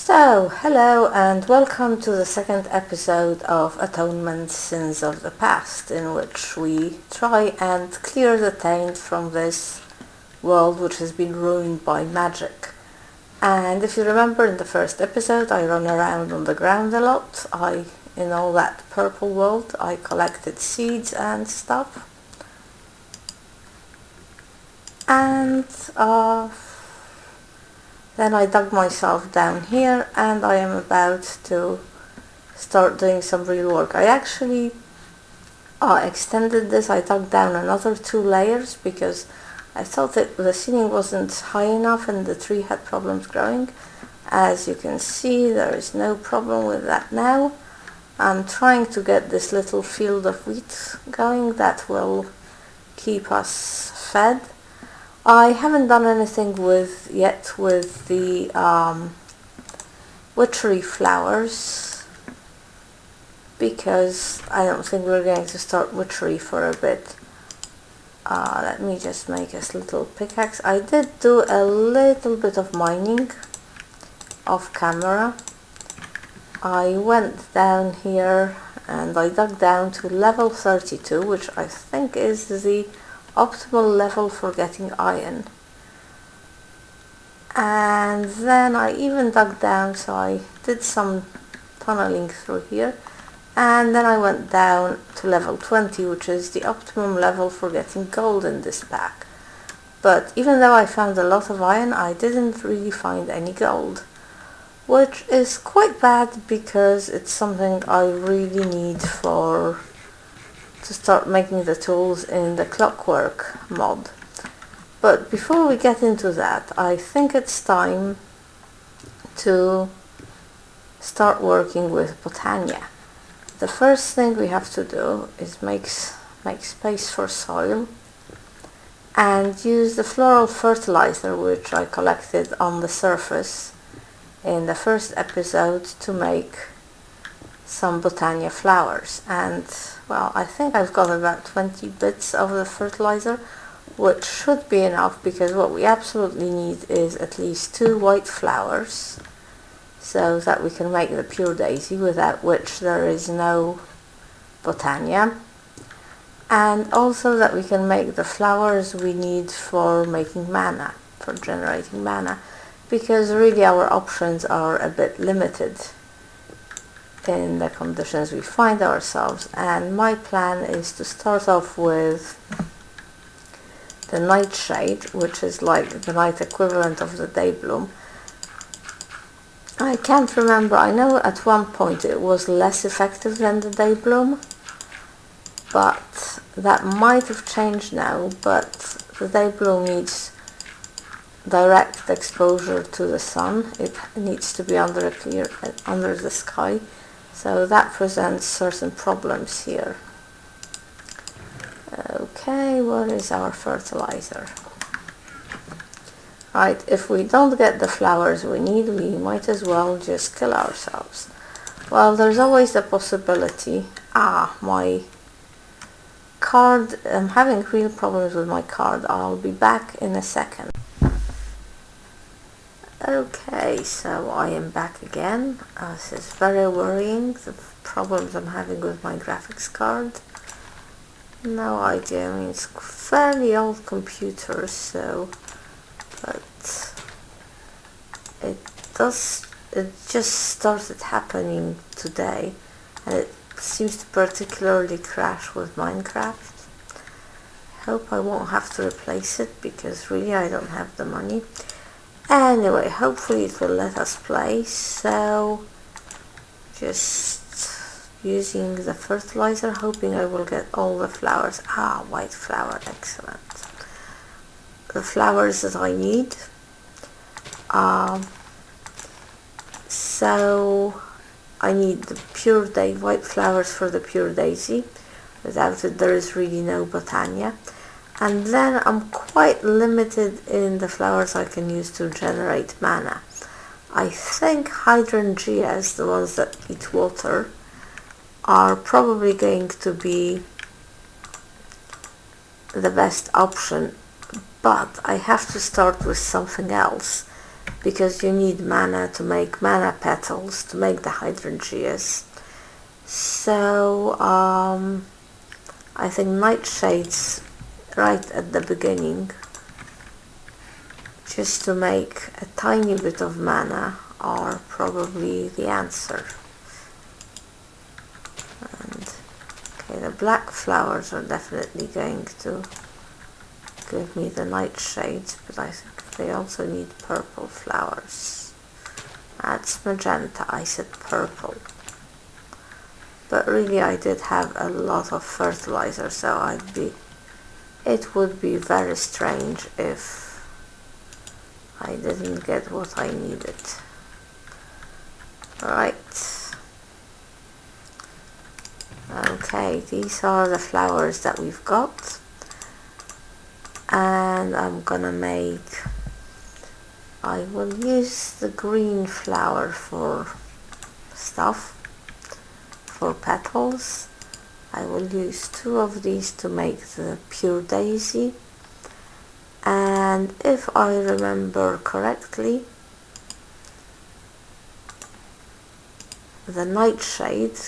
So, hello and welcome to the second episode of Atonement Sins of the Past, in which we try and clear the taint from this world which has been ruined by magic. And if you remember, in the first episode I ran around on the ground a lot. In all that purple world, I collected seeds and stuff. And then I dug myself down here, and I am about to start doing some real work. I actually extended this. I dug down another 2 layers because I thought that the ceiling wasn't high enough and the tree had problems growing. As you can see, there is no problem with that now. I'm trying to get this little field of wheat going that will keep us fed. I haven't done anything yet with the witchery flowers because I don't think we're going to start witchery for a bit. Let me just make a little pickaxe. I did do a little bit of mining off camera. I went down here and I dug down to level 32, which I think is the optimal level for getting iron. And then I even dug down, so I did some tunneling through here, and then I went down to level 20, which is the optimum level for getting gold in this pack. But even though I found a lot of iron, I didn't really find any gold, which is quite bad because it's something I really need to start making the tools in the Clockwork mod. But before we get into that, I think it's time to start working with Botania. The first thing we have to do is make space for soil and use the floral fertilizer which I collected on the surface in the first episode to make some Botania flowers. And well, I think I've got about 20 bits of the fertilizer, which should be enough because what we absolutely need is at least 2 white flowers so that we can make the pure daisy, without which there is no Botania, and also that we can make the flowers we need for making mana, for generating mana, because really our options are a bit limited in the conditions we find ourselves. And my plan is to start off with the nightshade, which is like the night equivalent of the daybloom. I can't remember, I know at one point it was less effective than the daybloom, but that might have changed now. But the daybloom needs direct exposure to the sun. It needs to be under the sky. So that presents certain problems here. Okay, what is our fertilizer? Right, if we don't get the flowers we need, we might as well just kill ourselves. Well, there's always the possibility. My card, I'm having real problems with my card. I'll be back in a second. Okay, so I am back again. This is very worrying, the problems I'm having with my graphics card. No idea, I mean, it's fairly old computer, so, but it just started happening today, and it seems to particularly crash with Minecraft. I hope I won't have to replace it because really I don't have the money. Anyway, hopefully it will let us play. So just using the fertilizer, hoping I will get all the flowers. White flower, excellent. The flowers that I need. So I need the white flowers for the pure daisy. Without it there is really no Botania. And then I'm quite limited in the flowers I can use to generate mana. I think hydrangeas, the ones that eat water, are probably going to be the best option, but I have to start with something else because you need mana to make mana petals to make the hydrangeas. So I think nightshades right at the beginning, just to make a tiny bit of mana, are probably the answer. And okay, the black flowers are definitely going to give me the nightshades, but I think they also need purple flowers. That's magenta, I said purple. But really I did have a lot of fertilizer, so it would be very strange if I didn't get what I needed. Right. Okay, these are the flowers that we've got. And I'm gonna I will use the green flower for stuff, for petals. I will use 2 of these to make the pure daisy, and if I remember correctly, the nightshade,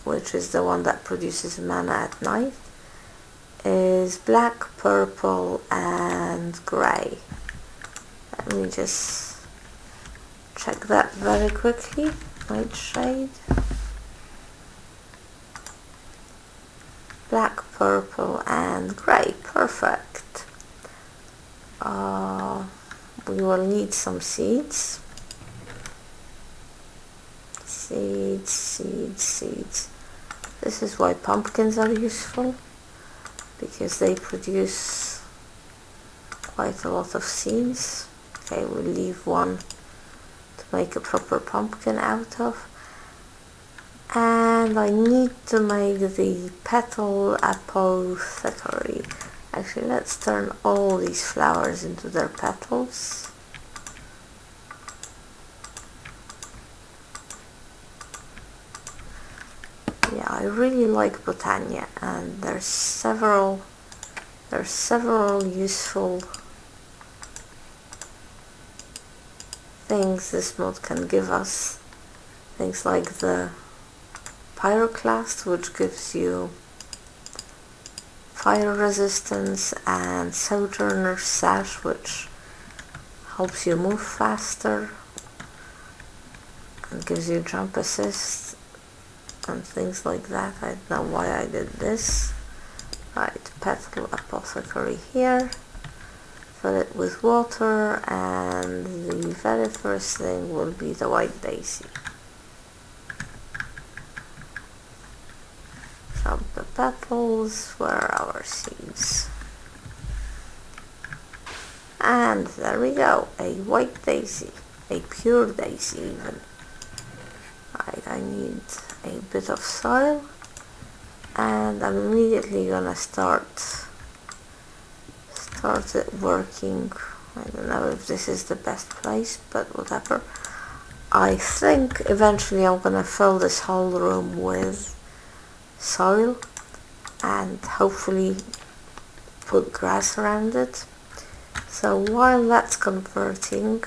which is the one that produces mana at night, is black, purple and grey. Let me just check that very quickly. Nightshade, black, purple and grey. Perfect. We will need some seeds. Seeds. This is why pumpkins are useful, because they produce quite a lot of seeds. Okay, we'll leave one to make a proper pumpkin out of. And I need to make the petal apothecary. Actually, let's turn all these flowers into their petals. Yeah, I really like Botania, and there's several useful things this mod can give us. Things like the Pyroclast, which gives you fire resistance, and Sojourner's Sash, which helps you move faster and gives you jump assist and things like that. I don't know why I did this. Right, petal apothecary here. Fill it with water, and the very first thing will be the white daisy. Drop the petals. Where are our seeds? And there we go, a white daisy, a pure daisy even. Right, I need a bit of soil, and I'm immediately gonna start it working. I don't know if this is the best place, but whatever. I think eventually I'm gonna fill this whole room with soil and hopefully put grass around it. So while that's converting,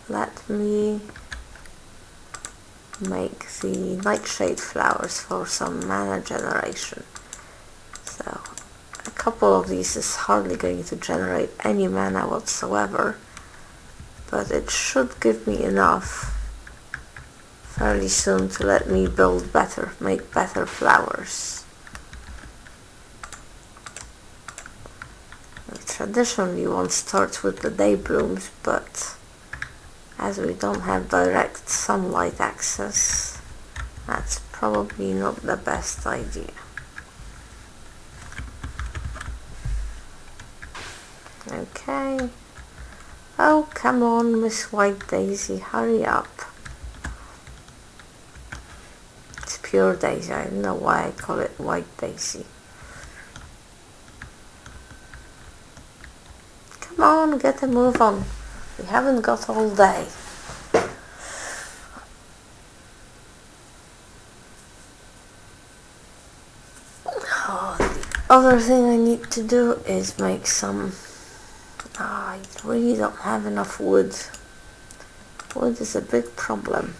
let me make the nightshade flowers for some mana generation. So a couple of these is hardly going to generate any mana whatsoever, but it should give me enough fairly soon to let me make better flowers. Traditionally one starts with the day blooms, but as we don't have direct sunlight access, that's probably not the best idea. Okay. Oh, come on, Miss White Daisy, hurry up. It's pure daisy, I don't know why I call it White Daisy. Come on, get a move on. We haven't got all day. Oh, the other thing I need to do is make some I really don't have enough wood. Wood is a big problem.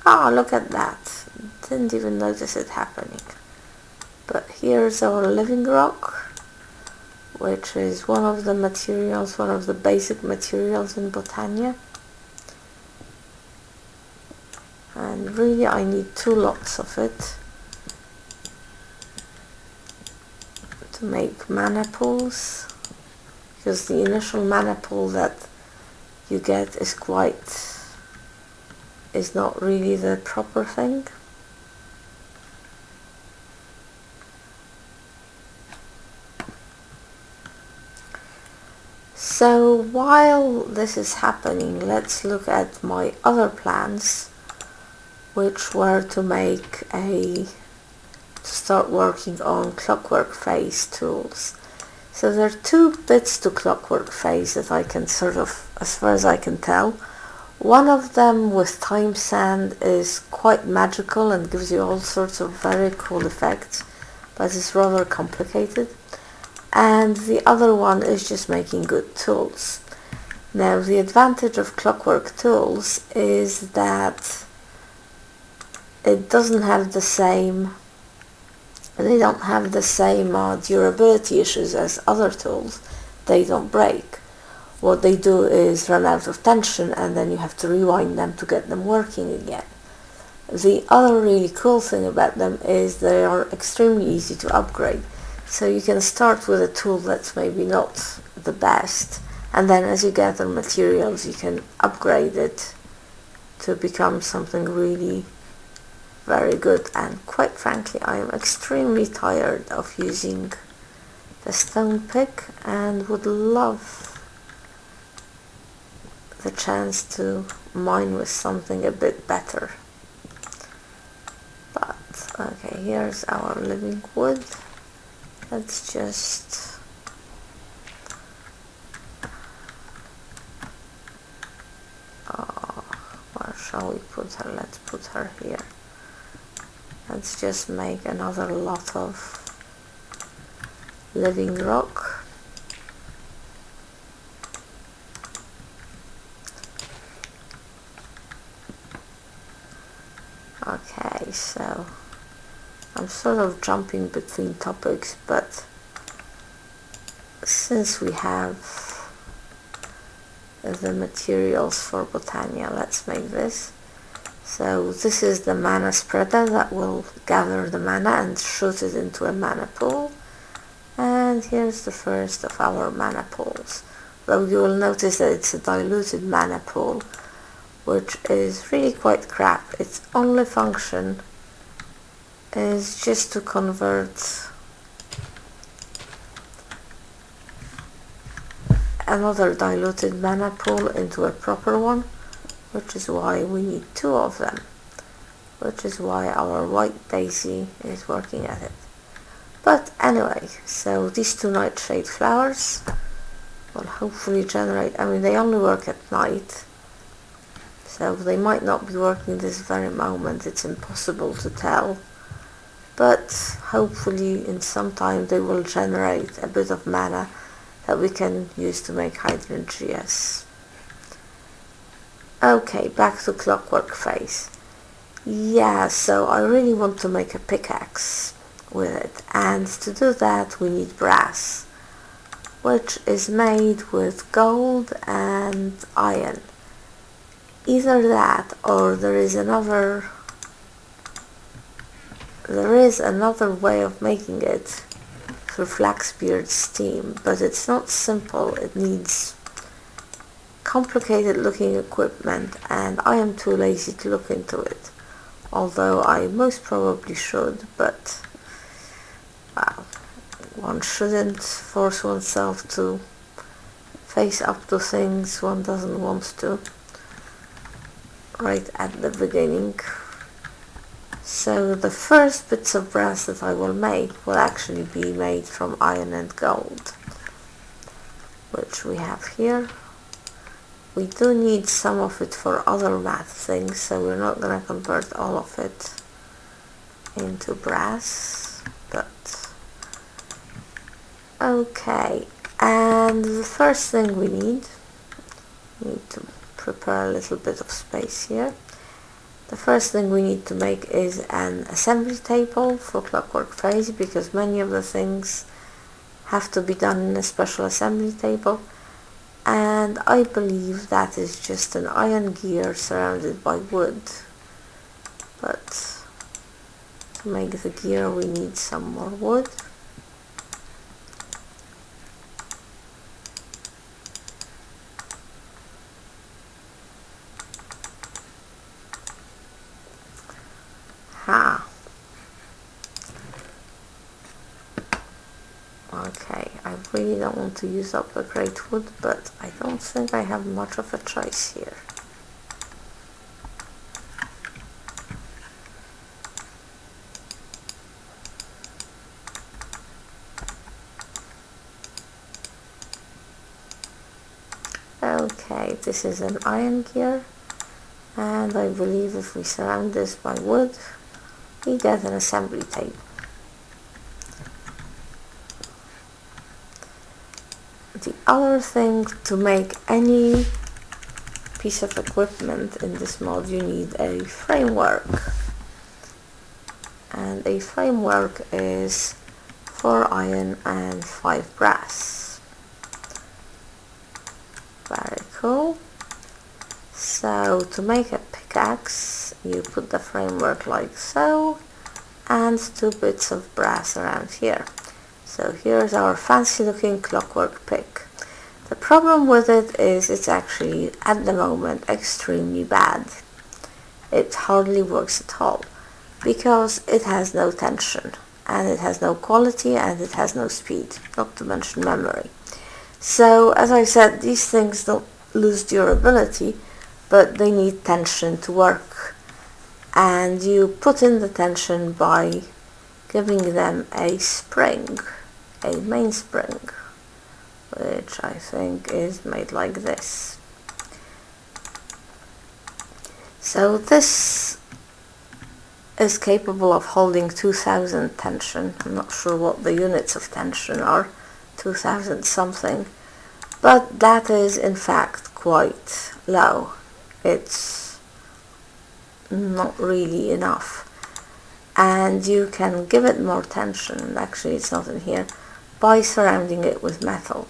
Ah, look at that. Didn't even notice it happening. But here's our living rock, which is one of the materials, one of the basic materials in Botania. And really I need 2 lots of it to make mana pools, because the initial mana pool that you get is not really the proper thing. So while this is happening, let's look at my other plans, which were to start working on Clockwork phase tools. So there are 2 bits to Clockwork phase that I can sort of, as far as I can tell. One of them with time sand is quite magical and gives you all sorts of very cool effects, but it's rather complicated. And the other one is just making good tools. Now the advantage of Clockwork tools is that it doesn't have the same, they don't have the same durability issues as other tools. They don't break. What they do is run out of tension and then you have to rewind them to get them working again. The other really cool thing about them is they are extremely easy to upgrade. So you can start with a tool that's maybe not the best, and then as you gather materials you can upgrade it to become something really very good. And quite frankly, I am extremely tired of using the stone pick and would love the chance to mine with something a bit better. But okay, here's our living wood. Let's just where shall we put her? Let's put her here. Let's just make another lot of living rock. Okay, so I'm sort of jumping between topics, but since we have the materials for Botania, let's make this. So this is the mana spreader that will gather the mana and shoot it into a mana pool. And here's the first of our mana pools. Though you will notice that it's a diluted mana pool, which is really quite crap. Its only function is just to convert another diluted mana pool into a proper one, which is why we need 2 of them, which is why our white daisy is working at it. But anyway, so these 2 nightshade flowers will hopefully generate, I mean they only work at night, so they might not be working this very moment, it's impossible to tell, but hopefully in some time they will generate a bit of mana that we can use to make hydrangeas. Okay, back to Clockwork phase. Yeah, so I really want to make a pickaxe with it, and to do that we need brass, which is made with gold and iron. Either that or there is another way of making it through Flaxbeard's steam, but it's not simple. It needs complicated looking equipment and I am too lazy to look into it, although I most probably should, but well, one shouldn't force oneself to face up to things one doesn't want to right at the beginning. So the first bits of brass that I will make will actually be made from iron and gold, which we have here. We do need some of it for other math things, so we're not going to convert all of it into brass, but okay. And the first thing we need to prepare a little bit of space here. The first thing we need to make is an assembly table for Clockwork phase, because many of the things have to be done in a special assembly table, and I believe that is just an iron gear surrounded by wood. But to make the gear we need some more wood. Okay, I really don't want to use up the great wood, but I don't think I have much of a choice here. Okay, this is an iron gear, and I believe if we surround this by wood, we get an assembly table. The other thing, to make any piece of equipment in this mod, you need a framework. And a framework is 4 iron and 5 brass. Very cool. So to make a pickaxe, you put the framework like so, and 2 bits of brass around here. So here's our fancy looking Clockwork pick. The problem with it is it's actually, at the moment, extremely bad. It hardly works at all, because it has no tension, and it has no quality, and it has no speed, not to mention memory. So, as I said, these things don't lose durability, but they need tension to work. And you put in the tension by giving them a spring, a mainspring, which I think is made like this. So this is capable of holding 2000 tension. I'm not sure what the units of tension are, 2000 something, but that is in fact quite low. It's not really enough, and you can give it more tension, and actually it's not in here, by surrounding it with metal.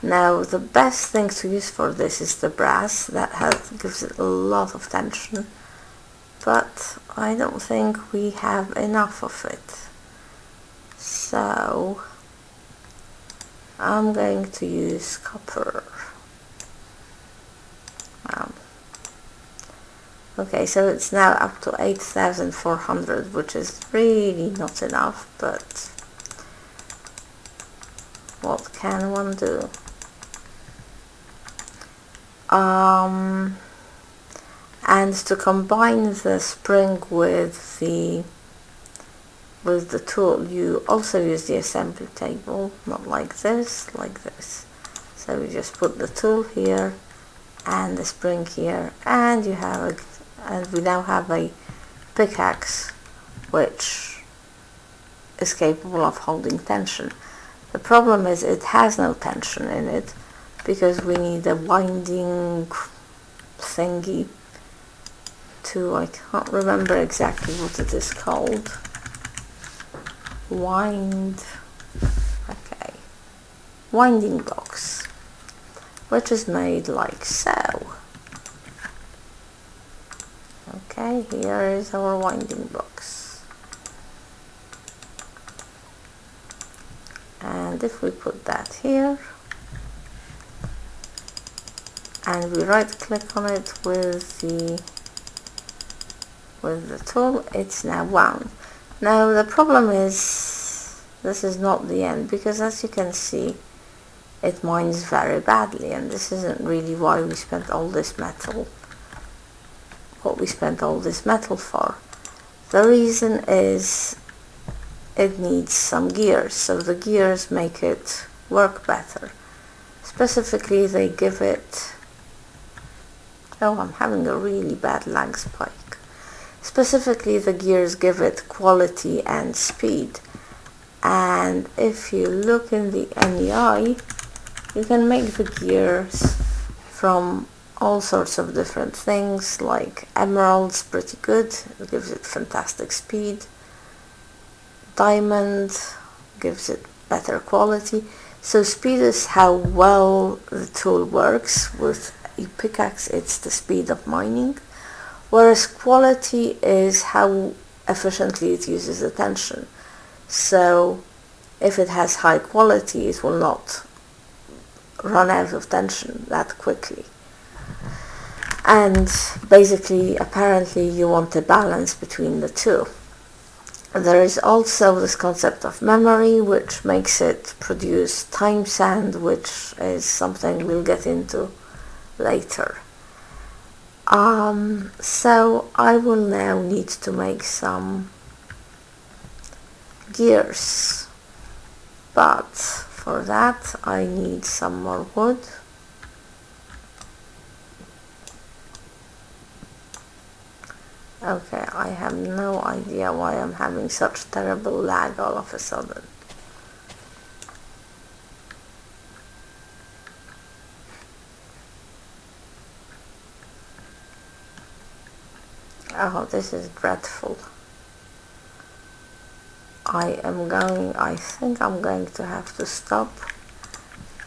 Now the best thing to use for this is the brass. That gives it a lot of tension, but I don't think we have enough of it, so I'm going to use copper. Okay, so it's now up to 8400, which is really not enough, but what can one do? And to combine the spring with the tool, you also use the assembly table, not like this, like this. So you just put the tool here and the spring here, and you have we now have a pickaxe which is capable of holding tension. The problem is it has no tension in it, because we need a winding thingy to, I can't remember exactly what it is called. Winding box, which is made like so. Okay, here is our winding box, and if we put that here and we right click on it with the tool, it's now wound. Now the problem is this is not the end, because as you can see it mines very badly, and this isn't really why we spent all this metal. What we spent all this metal for. The reason is it needs some gears, so the gears make it work better. Specifically they give it, oh, I'm having a really bad lag spike. Specifically the gears give it quality and speed, and if you look in the NEI You can make the gears from all sorts of different things, like emerald's pretty good, it gives it fantastic speed. Diamond gives it better quality. So speed is how well the tool works. With a pickaxe it's the speed of mining, whereas quality is how efficiently it uses attention. So if it has high quality, it will not run out of tension that quickly. And basically, apparently, you want a balance between the two. There is also this concept of memory, which makes it produce time sand, which is something we'll get into later. So I will now need to make some gears, but for that I need some more wood. Okay, I have no idea why I'm having such terrible lag all of a sudden. Oh, this is dreadful. I think I'm going to have to stop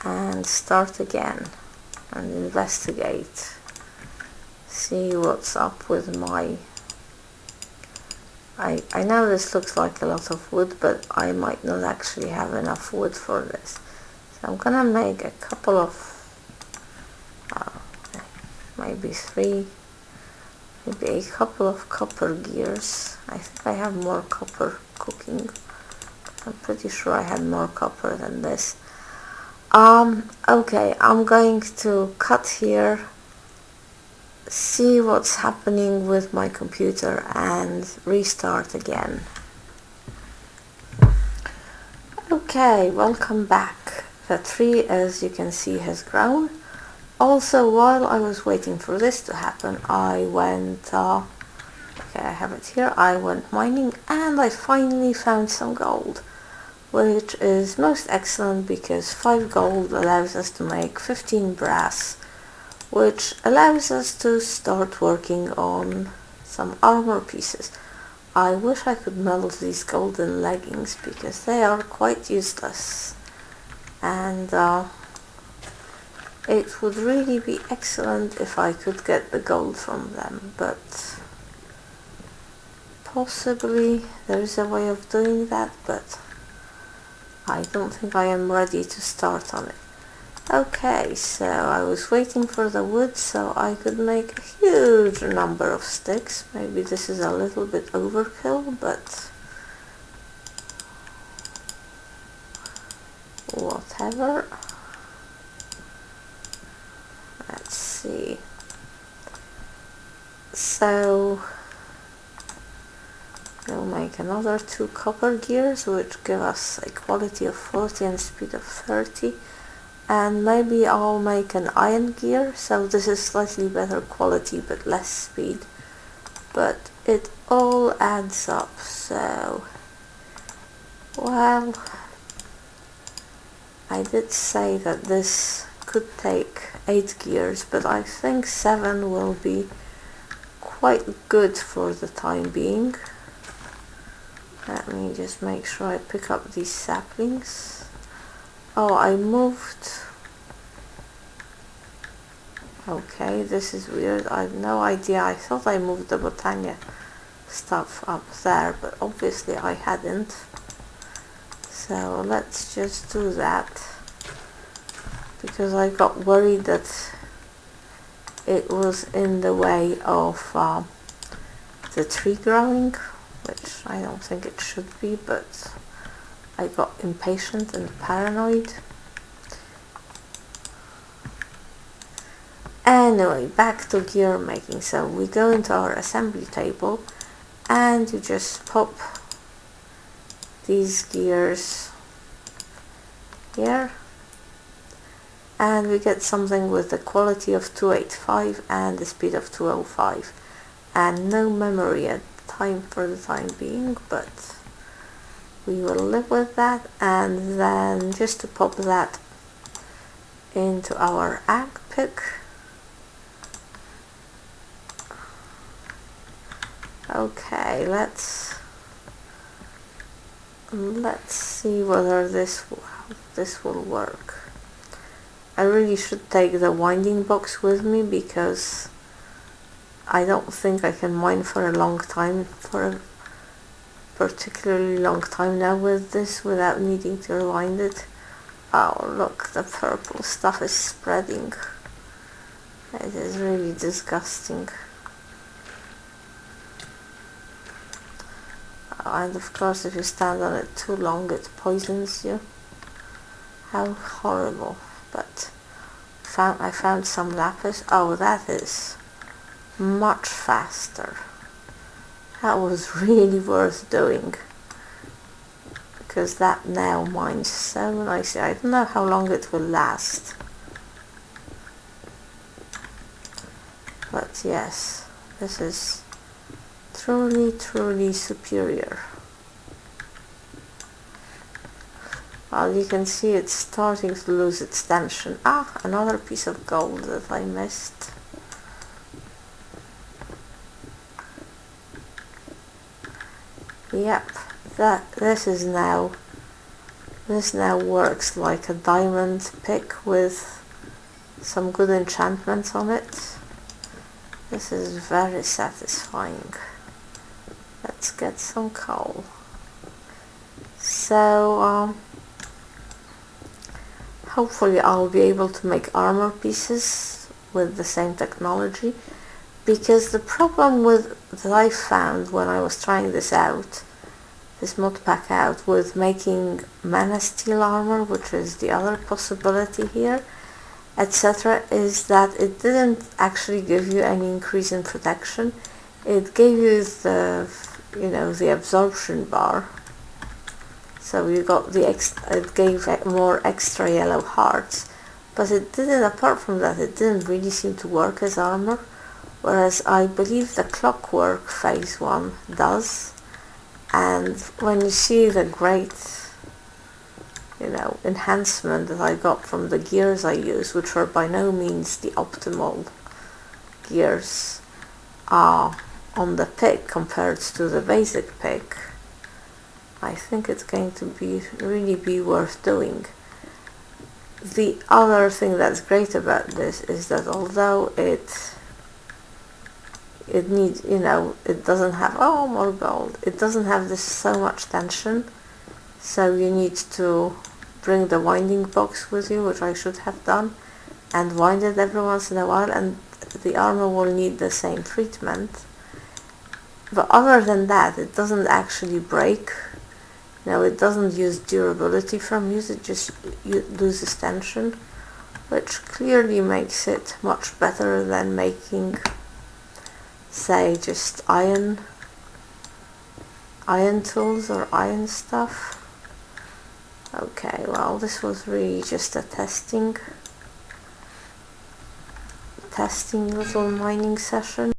and start again and investigate. See what's up with my... I know this looks like a lot of wood, but I might not actually have enough wood for this. So I'm gonna make a couple of, maybe three, maybe a couple of copper gears. I think I have more copper cooking. I'm pretty sure I had more copper than this. Okay, I'm going to cut here, see what's happening with my computer and restart again. Okay, welcome back. The tree, as you can see, has grown. Also, while I was waiting for this to happen, I went, okay, I have it here, I went mining and I finally found some gold, which is most excellent because 5 gold allows us to make 15 brass, which allows us to start working on some armor pieces. I wish I could melt these golden leggings because they are quite useless, and it would really be excellent if I could get the gold from them, but possibly there is a way of doing that, but I don't think I am ready to start on it. Okay, so I was waiting for the wood so I could make a huge number of sticks. Maybe this is a little bit overkill, but whatever. Let's see. So we'll make another 2 copper gears, which give us a quality of 40 and speed of 30. And maybe I'll make an iron gear, so this is slightly better quality but less speed, but it all adds up. So, well, I did say that this could take 8 gears, but I think 7 will be quite good for the time being. Let me just make sure I pick up these saplings. Oh, I moved. Okay, this is weird. I have no idea. I thought I moved the Botania stuff up there, but obviously I hadn't. So let's just do that, because I got worried that it was in the way of the tree growing, which I don't think it should be, but I got impatient and paranoid. Anyway, back to gear making. So we go into our assembly table and you just pop these gears here and we get something with the quality of 285 and the speed of 205 and no memory at time for the time being, but we will live with that. And then just to pop that into our ag pick. Okay, let's see whether this will work. I really should take the winding box with me because I don't think I can mine for a long time, for a particularly long time now with this without needing to rewind it. Oh look, the purple stuff is spreading. It is really disgusting. And of course if you stand on it too long it poisons you. How horrible. But I found some lapis. Oh, that is much faster. That was really worth doing because that now mines so nicely. I don't know how long it will last, but yes, this is truly superior. Well, you can see it's starting to lose its tension. Ah, another piece of gold that I missed. Yep, this now works like a diamond pick with some good enchantments on it. This is very satisfying. Let's get some coal. So hopefully I'll be able to make armor pieces with the same technology, because the problem that I found when I was trying this mod pack out, with making mana steel armor, which is the other possibility here, etc., is that it didn't actually give you any increase in protection. It gave you the absorption bar. So you got it gave more extra yellow hearts, but it didn't, apart from that, it didn't really seem to work as armor, whereas I believe the Clockwork phase 1 does. And when you see the great, enhancement that I got from the gears I use, which were by no means the optimal gears on the pick compared to the basic pick, I think it's going to really be worth doing. The other thing that's great about this is that although it needs, it doesn't have, more gold, it doesn't have this so much tension, so you need to bring the winding box with you, which I should have done, and wind it every once in a while, and the armor will need the same treatment. But other than that, it doesn't actually break. It doesn't use durability from use, it just loses tension, which clearly makes it much better than making, say, just iron tools or iron stuff. Okay, well, this was really just a testing little mining session.